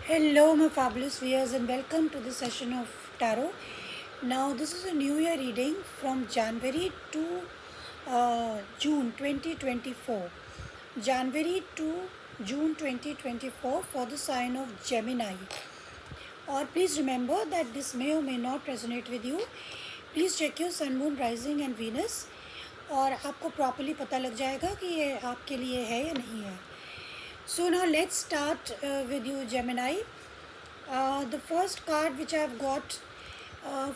Hello, my fabulous viewers, and welcome to the session of tarot. Now, this is a new year reading from January to June 2024. January to June 2024 for the sign of Gemini. और please remember that this may or may not resonate with you. Please check your sun, moon, rising and Venus और आपको properly पता लग जाएगा कि ये आपके लिए है या नहीं है. So now let's start with you, Gemini. The first card which I have got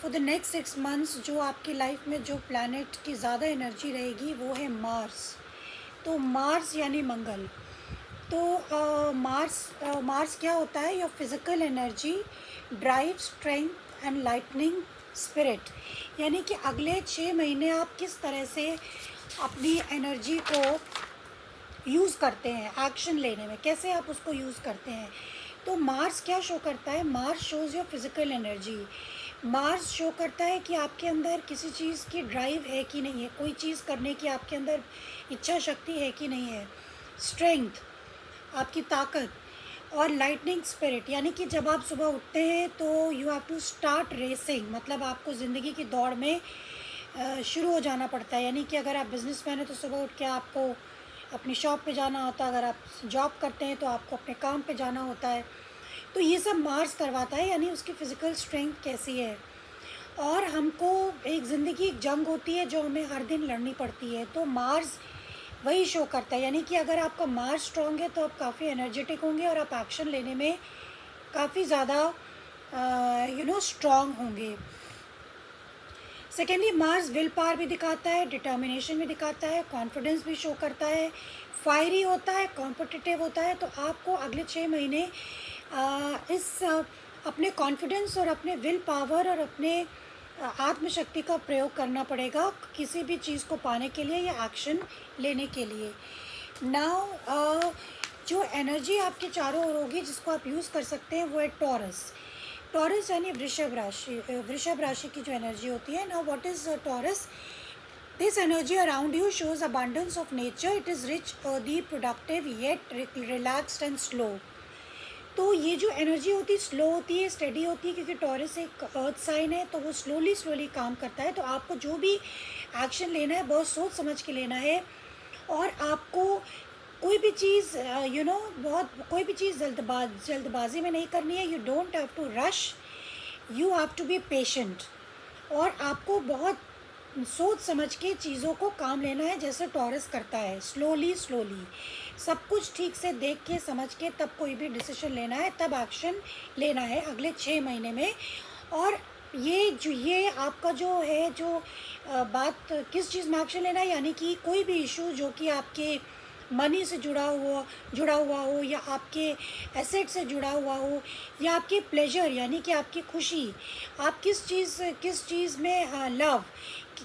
for the next 6 months, जो आपकी लाइफ में जो प्लैनेट की ज़्यादा एनर्जी रहेगी वो है मार्स. तो मार्स यानी मंगल. तो मार्स क्या होता है? Your physical energy, drive, strength and lightning spirit. यानी कि अगले 6 महीने आप किस तरह से अपनी एनर्जी को यूज़ करते हैं एक्शन लेने में, कैसे आप उसको यूज़ करते हैं. तो मार्स क्या शो करता है? Mars shows your physical energy. Mars show करता है कि आपके अंदर किसी चीज़ की ड्राइव है कि नहीं है, कोई चीज़ करने की आपके अंदर इच्छा शक्ति है कि नहीं है. स्ट्रेंथ, आपकी ताकत. और लाइटनिंग स्पिरिट, यानी कि जब आप सुबह उठते हैं तो you have to start racing. मतलब आपको ज़िंदगी की दौड़ में शुरू हो जाना पड़ता है. यानी कि अगर आप बिजनेसमैन हैं तो सुबह उठ के आपको अपनी शॉप पे जाना होता है. अगर आप जॉब करते हैं तो आपको अपने काम पे जाना होता है. तो ये सब मार्स करवाता है, यानी उसकी फ़िज़िकल स्ट्रेंथ कैसी है. और हमको एक ज़िंदगी एक जंग होती है जो हमें हर दिन लड़नी पड़ती है. तो मार्स वही शो करता है. यानी कि अगर आपका मार्स स्ट्रॉन्ग है तो आप काफ़ी एनर्जेटिक होंगे और आप एक्शन लेने में काफ़ी ज़्यादा स्ट्रॉन्ग होंगे. सेकेंडली, मार्स विल पावर भी दिखाता है, डिटर्मिनेशन भी दिखाता है, कॉन्फिडेंस भी शो करता है, फायरी होता है, कॉम्पिटिटिव होता है. तो आपको अगले 6 महीने इस अपने कॉन्फिडेंस और अपने विल पावर और अपने आत्मशक्ति का प्रयोग करना पड़ेगा किसी भी चीज़ को पाने के लिए या एक्शन लेने के लिए. नाउ जो एनर्जी आपके चारों ओर होगी जिसको आप यूज़ कर सकते हैं वो है टॉरस. टॉरस यानी वृषभ राशि. वृषभ राशि की जो एनर्जी होती है. Now what is taurus? This energy around you shows abundance of nature. It is rich, earthy, productive, yet relaxed and slow. तो ये जो एनर्जी होती है स्लो होती है, स्टेडी होती है, क्योंकि टॉरस एक अर्थ साइन है तो वो स्लोली काम करता है. तो आपको जो भी एक्शन लेना है बहुत सोच समझ के लेना है. और आपको कोई भी चीज़ बहुत कोई भी चीज़ जल्दबाजी में नहीं करनी है. You don't have to rush, you have to be patient. और आपको बहुत सोच समझ के चीज़ों को काम लेना है जैसे टॉरस करता है. स्लोली सब कुछ ठीक से देख के समझ के तब कोई भी डिसीजन लेना है, तब एक्शन लेना है अगले 6 महीने में. और ये आपका जो है जो बात किस चीज़ में एक्शन लेना है, यानी कि कोई भी इशू जो कि आपके मनी से जुड़ा हुआ हो या आपके एसेट से जुड़ा हुआ हो या आपके प्लेजर यानी कि आपकी खुशी, आप किस चीज़ में लव,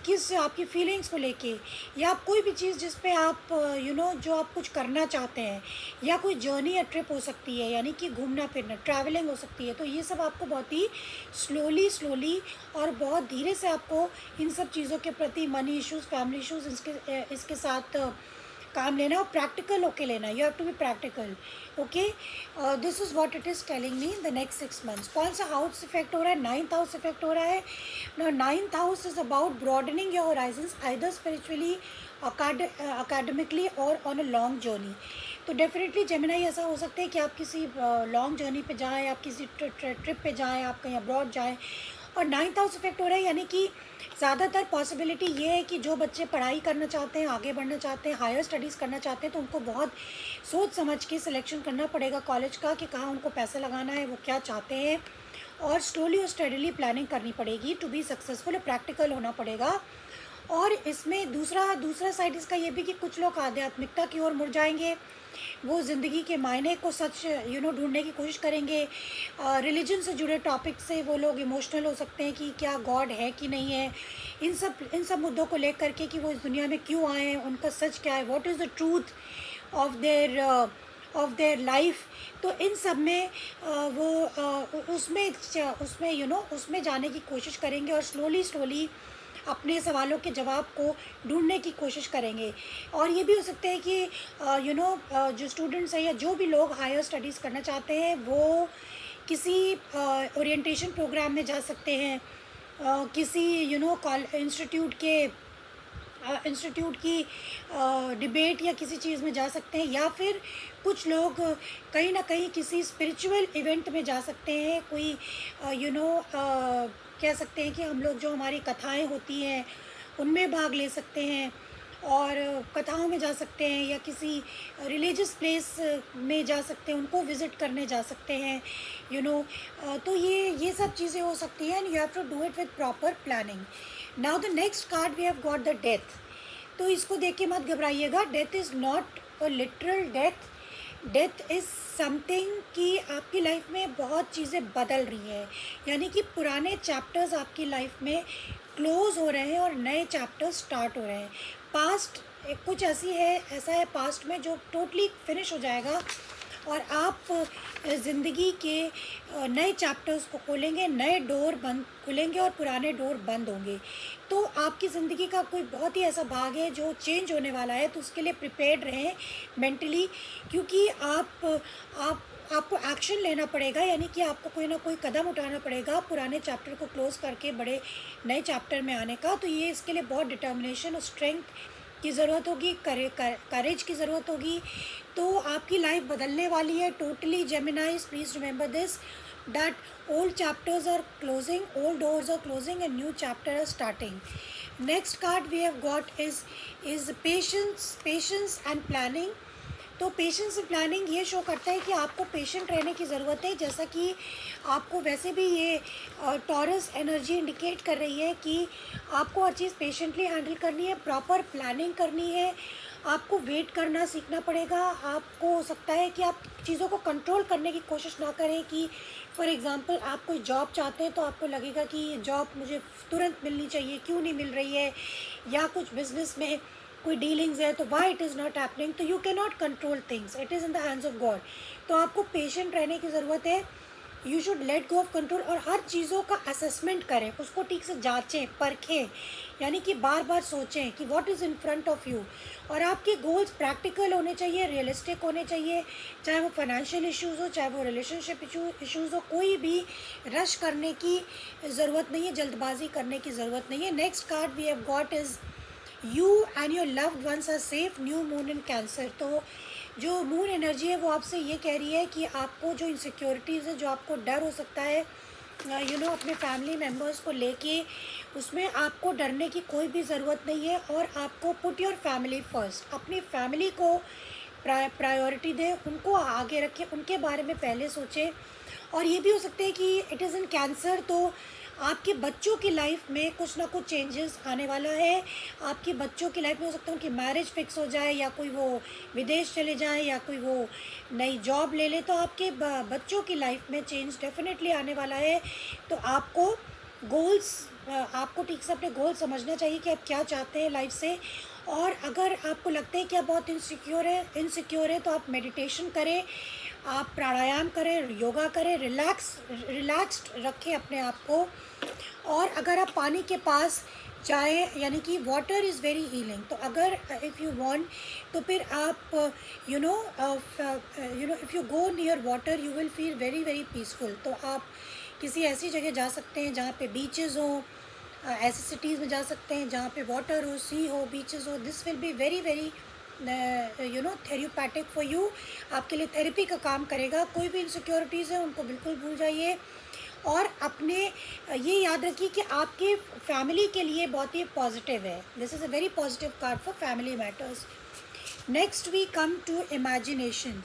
किस आपकी फीलिंग्स को लेके, या आप कोई भी चीज़ जिस पे आप जो आप कुछ करना चाहते हैं, या कोई जर्नी या ट्रिप हो सकती है यानी कि घूमना फिरना, ट्रैवलिंग हो सकती है. तो ये सब आपको बहुत ही स्लोली और बहुत धीरे से आपको इन सब चीज़ों के प्रति, मनी इश्यूज़, फैमिली इश्यूज़, इसके साथ काम लेना और प्रैक्टिकल होके लेना. You have to be practical. Okay, this is what it is telling me the next 6 months. कौन सा हाउस इफेक्ट हो रहा है? 9th हाउस इफेक्ट हो रहा है. Now 9th house is about broadening your Horizons, either spiritually, academically और on a long journey. तो डेफिनेटली जेमिनाई ऐसा हो सकता है कि आप किसी लॉन्ग जर्नी पे जाएँ, आप किसी ट्रिप पे जाएँ, आप कहीं अब्रॉड जाएँ. और 9th हाउस इफेक्ट हो रहा है यानी कि ज़्यादातर पॉसिबिलिटी ये है कि जो बच्चे पढ़ाई करना चाहते हैं, आगे बढ़ना चाहते हैं, हायर स्टडीज़ करना चाहते हैं, तो उनको बहुत सोच समझ के सिलेक्शन करना पड़ेगा कॉलेज का कि कहाँ उनको पैसा लगाना है, वो क्या चाहते हैं. और स्लोली और स्टडीली प्लानिंग करनी पड़ेगी टू बी सक्सेसफुल. प्रैक्टिकल होना पड़ेगा. और इसमें दूसरा साइड इसका ये भी कि कुछ लोग आध्यात्मिकता की ओर मुड़ जाएंगे. वो ज़िंदगी के मायने को सच ढूंढने की कोशिश करेंगे. रिलीजन से जुड़े टॉपिक से वो लोग इमोशनल हो सकते हैं कि क्या गॉड है कि नहीं है. इन सब मुद्दों को लेकर के कि वो इस दुनिया में क्यों आए हैं, उनका सच क्या है, what is the truth of their life. तो इन सब में वो उसमें उसमें जाने की कोशिश करेंगे. और स्लोली अपने सवालों के जवाब को ढूँढने की कोशिश करेंगे। और ये भी हो सकता है कि जो स्टूडेंट्स हैं या जो भी लोग हायर स्टडीज़ करना चाहते हैं वो किसी ओरिएंटेशन प्रोग्राम में जा सकते हैं, किसी इंस्टीट्यूट की डिबेट या किसी चीज़ में जा सकते हैं, या फिर कुछ लोग कहीं ना कहीं किसी स्पिरिचुअल इवेंट में जा सकते हैं। कोई कह सकते हैं कि हम लोग जो हमारी कथाएं होती हैं उनमें भाग ले सकते हैं, और कथाओं में जा सकते हैं, या किसी रिलीजियस प्लेस में जा सकते हैं, उनको विज़िट करने जा सकते हैं। तो ये सब चीज़ें हो सकती हैं, and you have to do it with proper planning. Now the next card we have got the death. तो इसको देख के मत घबराइएगा, death is not a literal death. Death is something कि आपकी लाइफ में बहुत चीज़ें बदल रही हैं, यानी कि पुराने चैप्टर्स आपकी लाइफ में क्लोज हो रहे हैं और नए चैप्टर्स स्टार्ट हो रहे हैं। पास्ट कुछ ऐसा है पास्ट में जो टोटली फिनिश हो जाएगा, और आप ज़िंदगी के नए चैप्टर्स को खोलेंगे, नए डोर बंद खुलेंगे और पुराने डोर बंद होंगे। तो आपकी ज़िंदगी का कोई बहुत ही ऐसा भाग है जो चेंज होने वाला है, तो उसके लिए प्रिपेयर्ड रहें मेंटली, क्योंकि आपको एक्शन लेना पड़ेगा, यानी कि आपको कोई ना कोई कदम उठाना पड़ेगा पुराने चैप्टर को क्लोज़ करके बड़े नए चैप्टर में आने का। तो ये इसके लिए बहुत डिटर्मिनेशन और स्ट्रेंथ की ज़रूरत होगी, करेज की ज़रूरत होगी। तो आपकी लाइफ बदलने वाली है totally. Geminis, please remember this, that old chapters are closing, old doors are closing and new chapter are starting. Next card we have got is patience and planning. तो पेशेंस एंड प्लानिंग ये show करता है कि आपको patient रहने की ज़रूरत है, जैसा कि आपको वैसे भी ये टॉरस एनर्जी इंडिकेट कर रही है कि आपको हर चीज़ पेशेंटली हैंडल करनी है, प्रॉपर प्लानिंग करनी है, आपको वेट करना सीखना पड़ेगा। आपको हो सकता है कि आप चीज़ों को कंट्रोल करने की कोशिश ना करें, कि फॉर एग्ज़ाम्पल आप कोई जॉब चाहते हैं तो आपको लगेगा कि ये जॉब मुझे तुरंत मिलनी चाहिए, क्यों नहीं मिल रही है, या कुछ बिजनेस में कोई डीलिंग्स है तो why it is not happening. तो you can not control things, it is in the hands of God. तो आपको पेशेंट रहने की ज़रूरत है। You should let go of control, और हर चीज़ों का असेसमेंट करें, उसको ठीक से जांचें परखें, यानी कि बार बार सोचें कि what is in front of you. और आपके गोल्स प्रैक्टिकल होने चाहिए, रियलिस्टिक होने चाहिए, चाहे वो फाइनेंशियल इश्यूज़ हो, चाहे वो रिलेशनशिप इश्यूज़ हो। कोई भी रश करने की ज़रूरत नहीं है, जल्दबाजी करने की ज़रूरत नहीं है। Next card we have got is you and your loved ones are safe, new moon in Cancer. तो जो मून एनर्जी है वो आपसे ये कह रही है कि आपको जो इनसिक्योरिटीज़ है, जो आपको डर हो सकता है अपने फैमिली मेम्बर्स को लेके, उसमें आपको डरने की कोई भी ज़रूरत नहीं है। और आपको पुट योर फैमिली फर्स्ट, अपनी फैमिली को प्रायोरिटी दें, उनको आगे रखें, उनके बारे में पहले सोचें। और ये भी हो सकता है कि इट इज़ इन कैंसर, तो आपके बच्चों की लाइफ में कुछ ना कुछ चेंजेस आने वाला है। आपके बच्चों की लाइफ में हो सकता है उनकी मैरिज फिक्स हो जाए, या कोई वो विदेश चले जाए, या कोई वो नई जॉब ले ले। तो आपके बच्चों की लाइफ में चेंज डेफिनेटली आने वाला है। तो आपको आपको ठीक से अपने गोल समझना चाहिए कि आप क्या चाहते हैं लाइफ से। और अगर आपको लगता है कि आप बहुत इनसिक्योर है तो आप मेडिटेशन करें, आप प्राणायाम करें, योगा करें, रिलैक्स्ड रखें अपने आप को। और अगर आप पानी के पास जाएं, यानी कि वाटर इज़ वेरी हीलिंग, तो अगर इफ़ यू वांट तो फिर आप if you go near water you will feel very very peaceful. तो आप किसी ऐसी जगह जा सकते हैं जहाँ पे बीचेस हो, ऐसी सिटीज़ में जा सकते हैं जहाँ पे वाटर हो, सी हो, बीचेस हो। This will be very very therapeutic for you, आपके लिए थेरेपी का काम करेगा। कोई भी इनसिक्योरिटीज़ है उनको बिल्कुल भूल जाइए, और अपने ये याद रखिए कि आपके फैमिली के लिए बहुत ही पॉजिटिव है। This is a very positive card for family matters. Next we come to imagination.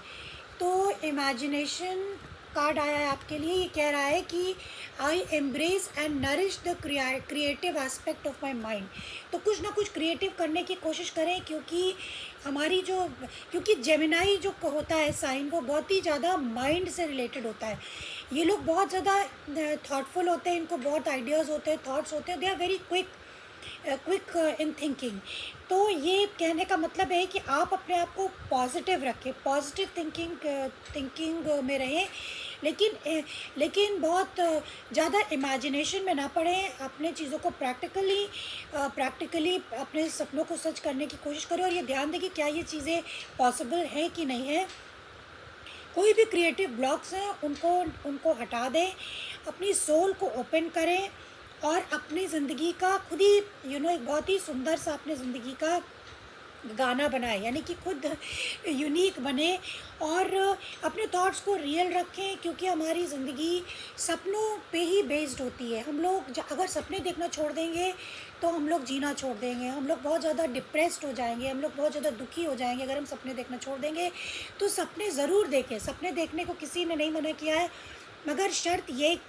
तो इमेजिनेशन कार्ड आया है आपके लिए। ये कह रहा है कि I embrace and nourish the creative aspect of my mind. तो कुछ ना कुछ क्रिएटिव करने की कोशिश करें, क्योंकि जेमिनाई जो होता है साइन, वो बहुत ही ज़्यादा माइंड से रिलेटेड होता है। ये लोग बहुत ज़्यादा थॉटफुल होते हैं, इनको बहुत आइडियाज़ होते हैं, थॉट्स होते हैं, they are very quick in thinking. तो ये कहने का मतलब है कि आप अपने आप को पॉजिटिव रखें, पॉजिटिव थिंकिंग में रहें, लेकिन बहुत ज़्यादा इमेजिनेशन में ना पड़ें, अपने चीज़ों को प्रैक्टिकली अपने सपनों को सच करने की कोशिश करें और ये ध्यान दें कि क्या ये चीज़ें पॉसिबल हैं कि नहीं है। कोई भी क्रिएटिव ब्लॉक्स हैं उनको उनको हटा दें, अपनी सोल को ओपन करें और अपनी ज़िंदगी का खुद ही एक बहुत ही सुंदर सा अपनी ज़िंदगी का गाना बनाए, यानी कि खुद यूनिक बने और अपने थॉट्स को रियल रखें, क्योंकि हमारी ज़िंदगी सपनों पे ही बेस्ड होती है। हम लोग अगर सपने देखना छोड़ देंगे तो हम लोग जीना छोड़ देंगे, हम लोग बहुत ज़्यादा डिप्रेस्ड हो जाएंगे, हम लोग बहुत ज़्यादा दुखी हो जाएंगे अगर हम सपने देखना छोड़ देंगे। तो सपने ज़रूर देखें, सपने देखने को किसी ने नहीं मना किया है, मगर शर्त ये, एक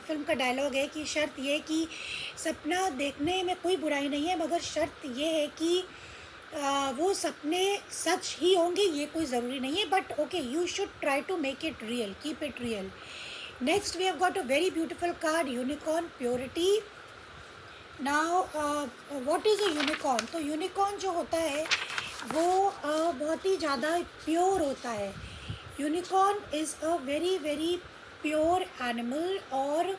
फिल्म का डायलॉग है कि शर्त ये कि सपना देखने में कोई बुराई नहीं है, मगर शर्त ये है कि वो सपने सच ही होंगे ये कोई ज़रूरी नहीं है, but okay you should try to make it real, keep it real. Next we have got a very beautiful card, unicorn purity. Now what is a unicorn? तो यूनिकॉर्न जो होता है वो बहुत ही ज़्यादा प्योर होता है। Unicorn is a very very pure animal, और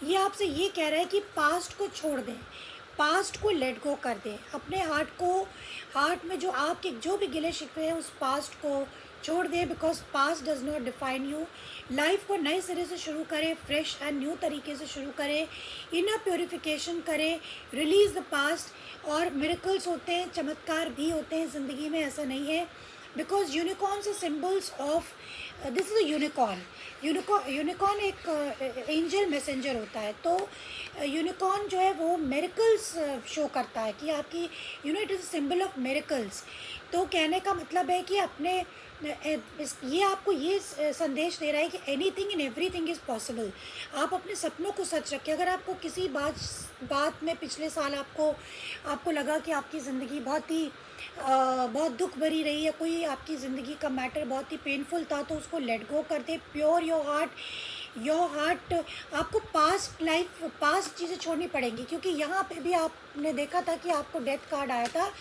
ये आपसे ये कह रहा है कि पास्ट को छोड़ दें, पास्ट को लेट गो कर दें, अपने हार्ट में जो आपके जो भी गिले शिकवे हैं उस पास्ट को छोड़ दें, because past does not define you. Life को नए सिरे से शुरू करें, फ्रेश एंड न्यू तरीके से शुरू करें, इनर प्योरिफिकेशन करें, रिलीज द पास्ट। और मिरेकल्स होते हैं, चमत्कार भी होते हैं ज़िंदगी में, ऐसा नहीं है, बिकॉज यूनिकॉर्न से symbols of this is a unicorn. Unicorn एक एंजल मैसेंजर होता है, तो यूनिकॉर्न जो है वो मिरेकल्स शो करता है कि आपकी it is symbol of miracles. तो कहने का मतलब है कि अपने ये आपको ये संदेश दे रहा है कि anything in everything is possible. आप अपने सपनों को सच रखें। अगर आपको किसी बात में पिछले साल आपको लगा कि आपकी ज़िंदगी बहुत दुख भरी रही है, कोई आपकी ज़िंदगी का मैटर बहुत ही पेनफुल था, तो उसको लेट गो कर दे। Pure your heart. आपको पास्ट चीज़ें छोड़नी पड़ेंगी, क्योंकि यहाँ पे भी आपने देखा था कि आपको डेथ कार्ड आया था,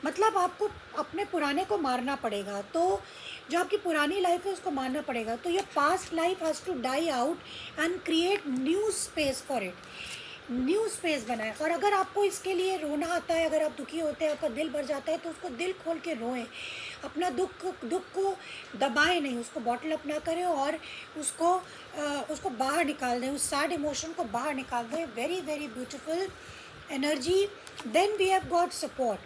मतलब आपको अपने पुराने को मारना पड़ेगा। तो जो आपकी पुरानी लाइफ है उसको मारना पड़ेगा। तो ये past life has to die out and create new space for it, new space बनाए। और अगर आपको इसके लिए रोना आता है, अगर आप दुखी होते हैं, आपका दिल भर जाता है, तो उसको दिल खोल के रोएं। अपना दुख को दबाएं नहीं, उसको बॉटल अप ना करें और उसको बाहर निकाल दें, उस सैड इमोशन को बाहर निकाल दें। Very very beautiful energy. Then we have got support.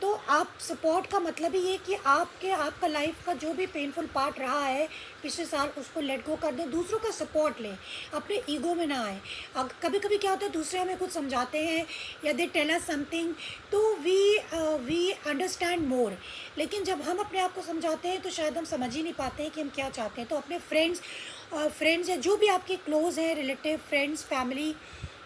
तो आप सपोर्ट का मतलब ही ये कि आपका लाइफ का जो भी पेनफुल पार्ट रहा है पिछले साल, उसको लेट गो कर दें, दूसरों का सपोर्ट लें, अपने ईगो में ना आए। कभी कभी क्या होता है, दूसरे हमें कुछ समझाते हैं या दे टेल अस समथिंग, तो वी अंडरस्टैंड मोर, लेकिन जब हम अपने आप को समझाते हैं तो शायद हम समझ ही नहीं पाते हैं कि हम क्या चाहते हैं। तो अपने फ्रेंड्स या जो भी आपके क्लोज हैं, रिलेटिव, फ्रेंड्स, फैमिली,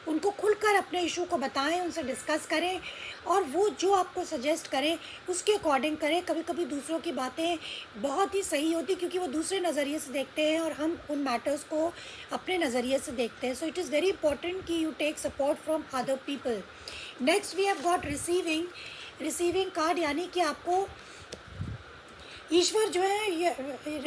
उनको खुलकर अपने इशू को बताएं, उनसे डिस्कस करें, और वो जो आपको सजेस्ट करें उसके अकॉर्डिंग करें। कभी कभी दूसरों की बातें बहुत ही सही होती, क्योंकि वो दूसरे नज़रिए से देखते हैं और हम उन मैटर्स को अपने नज़रिए से देखते हैं। So it is very important कि you take support from other people. Next we have got receiving card, यानी कि आपको ईश्वर जो है,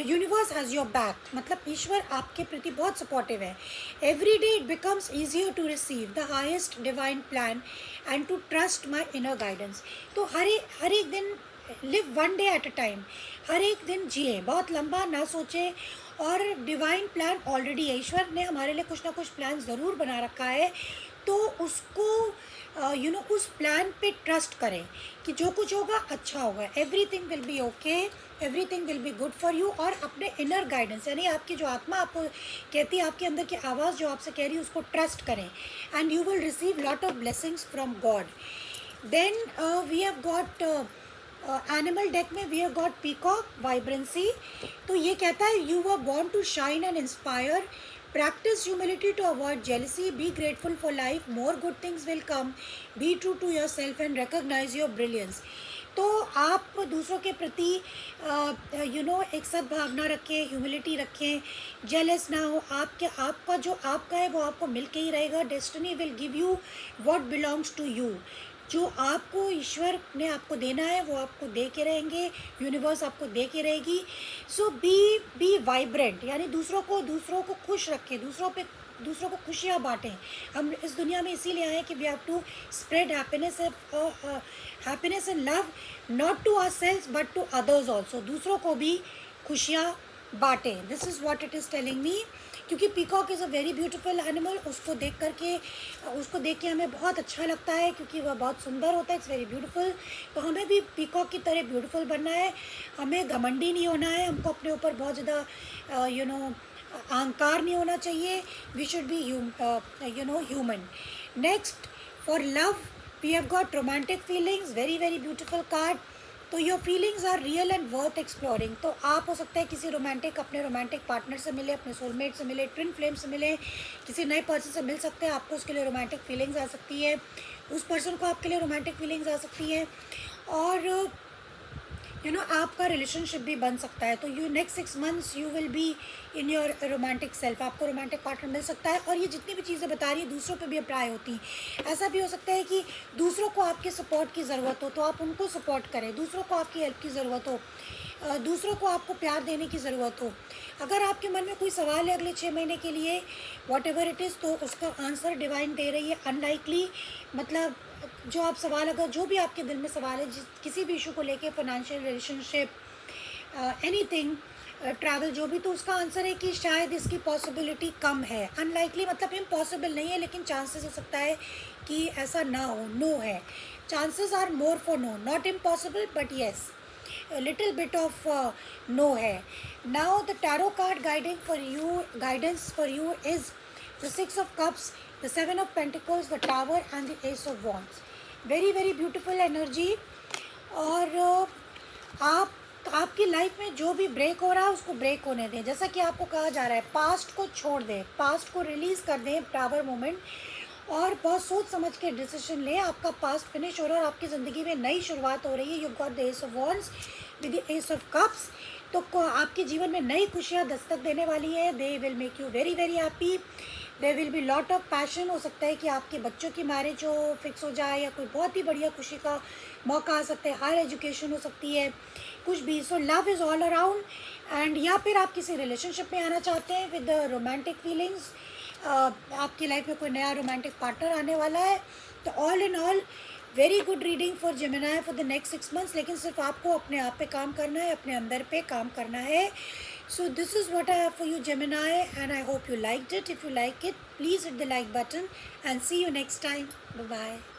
यूनिवर्स हैज़ योर बैक, मतलब ईश्वर आपके प्रति बहुत सपोर्टिव है। Every day it becomes easier to receive the highest divine plan and to trust my inner guidance. तो हर एक दिन live one day at a time, हर एक दिन जिए, बहुत लंबा ना सोचें, और डिवाइन प्लान ऑलरेडी है। ईश्वर ने हमारे लिए कुछ ना कुछ प्लान ज़रूर बना रखा है, तो उसको उस प्लान पे ट्रस्ट करें कि जो कुछ होगा अच्छा होगा। Everything will be okay, everything will be good for you. और अपने इनर गाइडेंस, यानी आपकी जो आत्मा आपको कहती है, आपके अंदर की आवाज़ जो आपसे कह रही है, उसको ट्रस्ट करें, and you will receive lot of blessings from God. Then we have got animal deck में we have got peacock vibrancy. तो ये कहता है you were born to shine and inspire, practice humility to avoid jealousy, be grateful for life, more good things will come, be true to yourself and recognize your brilliance। तो आप दूसरों के प्रति एक सद्भावना रखें, ह्यूमिलिटी रखें, जेलस ना हो। आपका जो आपका है वो आपको मिल के ही रहेगा। Destiny will give you what belongs to you. जो आपको ईश्वर ने आपको देना है वो आपको दे के रहेंगे, यूनिवर्स आपको दे के रहेगी। सो बी वाइब्रेंट, यानी दूसरों को खुश रखें, दूसरों को खुशियाँ बांटें। हम इस दुनिया में इसीलिए आए कि we have to spread happiness and love, not to ourselves but to others also. दूसरों को भी खुशियाँ बांटें। This is what it is telling me. क्योंकि peacock is a very beautiful animal, उसको देख के हमें बहुत अच्छा लगता है, क्योंकि वह बहुत सुंदर होता है, इट्स वेरी ब्यूटीफुल। तो हमें भी पीकॉक की तरह ब्यूटीफुल बनना है, हमें घमंडी नहीं होना है, हमको अपने ऊपर बहुत ज़्यादा अहंकार नहीं होना चाहिए। We should be human. Next, for love we have got romantic feelings, very very beautiful card. तो your feelings are real and worth exploring. तो आप हो सकता है किसी अपने रोमांटिक पार्टनर से मिले, अपने सोलमेट से मिले, ट्विन फ्लेम से मिले, किसी नए पर्सन से मिल सकते हैं। आपको उसके लिए रोमांटिक फीलिंग्स आ सकती है, उस पर्सन को आपके लिए रोमांटिक फीलिंग्स आ सकती है, और आपका रिलेशनशिप भी बन सकता है। तो next 6 months you will be in your romantic self, आपको रोमांटिक पार्टनर मिल सकता है। और ये जितनी भी चीज़ें बता रही है दूसरों पे भी अप्लाई होती हैं। ऐसा भी हो सकता है कि दूसरों को आपके सपोर्ट की ज़रूरत हो तो आप उनको सपोर्ट करें, दूसरों को आपकी हेल्प की ज़रूरत हो, दूसरों को आपको प्यार देने की ज़रूरत हो। अगर आपके मन में कोई सवाल है अगले 6 महीने के लिए, वॉट एवर इट इज़, तो उसका आंसर डिवाइन दे रही है अनलाइकली। मतलब जो आप सवाल, अगर जो भी आपके दिल में सवाल है किसी भी इशू को लेके, फाइनेंशियल, रिलेशनशिप, एनीथिंग, ट्रैवल, जो भी, तो उसका आंसर है कि शायद इसकी पॉसिबिलिटी कम है। अनलाइकली मतलब इम्पॉसिबल नहीं है, लेकिन चांसेस हो सकता है कि ऐसा ना हो, नो है। Chances are more for no, not impossible but yes, little bit of no है। Now the tarot card guidance for you is the 6 of cups, the 7 of pentacles, the tower and the ace of wands. Very very beautiful energy. और आपकी life में जो भी break हो रहा है उसको ब्रेक होने दें। जैसा कि आपको कहा जा रहा है, पास्ट को छोड़ दें, पास्ट को रिलीज़ कर दें, टावर मोमेंट, और बहुत सोच समझ के डिसीजन लें। आपका पास्ट फिनिश हो रहा है और आपकी ज़िंदगी में नई शुरुआत हो रही है। You got the S of wands with the S of cups. तो आपके जीवन में नई खुशियाँ दस्तक देने वाली है। They will make you very very happy. There will be lot of passion. हो सकता है कि आपके बच्चों की मैरिज हो, फिक्स हो जाए, या कोई बहुत ही बढ़िया खुशी का मौका आ सकता है, हायर एजुकेशन हो सकती है, कुछ भी। So love is all around. And या फिर आप किसी रिलेशनशिप में आना चाहते हैं विद रोमांटिक फीलिंग्स, आपकी लाइफ में कोई नया रोमांटिक पार्टनर आने वाला है। तो all in all very good reading for Gemini for the next 6 months। लेकिन सिर्फ आपको अपने आप पे काम करना है, अपने अंदर पे काम करना है। So this is what I have for you, Gemini, and I hope you liked it. If you like it, please hit the like button and see you next time. Bye bye.